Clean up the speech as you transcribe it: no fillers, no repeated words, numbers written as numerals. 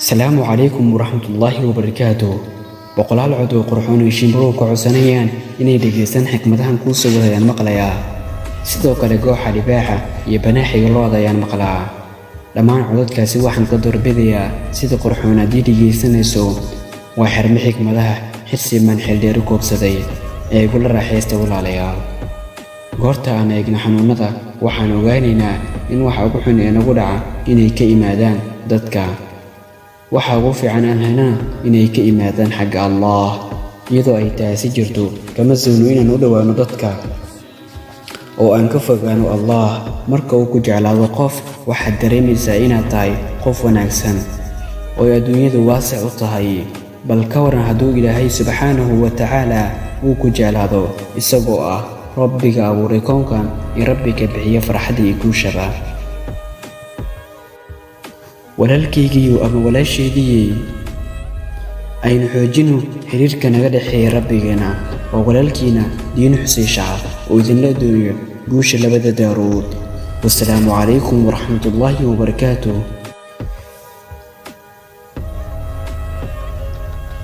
السلام عليكم ورحمة الله وبركاته. boqolaal cod oo qurxoon ay shimbiro ku codsanayaan inay dhageystaan xikmadahan ku soo wadayaan maqlayaa. sidoo kale gooxa libaaxa iyo banaaxiga looda ayaan maqlaa. dhammaan codadkaasi waxaan ka doorbidayaa sida qurxoon haddii dhegeysanayso waa xirmo xikmadaha xirsi man xildheer koobsaday ee igu la raaxaysta walaalayaal. goorta aan eegno xanuunada waxaan ogaanaynaa in waxa ugu xun ee nagu dhaca inay ka imaadaan dadka. waxa ugu fiican aan haynaa inay ka imaadaan xagga Allah, iyadoo ay taasi jirto kama soono inaan u dhawaano dadka oo aan ka fogaano Allah. marka uu ku jeclaado qof waxaad dareemaysaa inaad tahay qof wanaagsan oo adduunyadu waasic u tahay. bal ka waran hadduu Ilaahay subxaanahu wa tacaala uu ku jeclaado isagoo ah rabbiga abuuray koonkan iyo rabbiga bixiya farxadda iyo guushaba. walaalkaygiiyo ama walaashaydii aynu xoojino xiriirka naga dhexeeya rabbigeena oo walaalkiina diin xusay shacab oo idinla doonayo guusha labada daarood. wassalaamu calaykum waraxmatullaahi wabarakaatuh.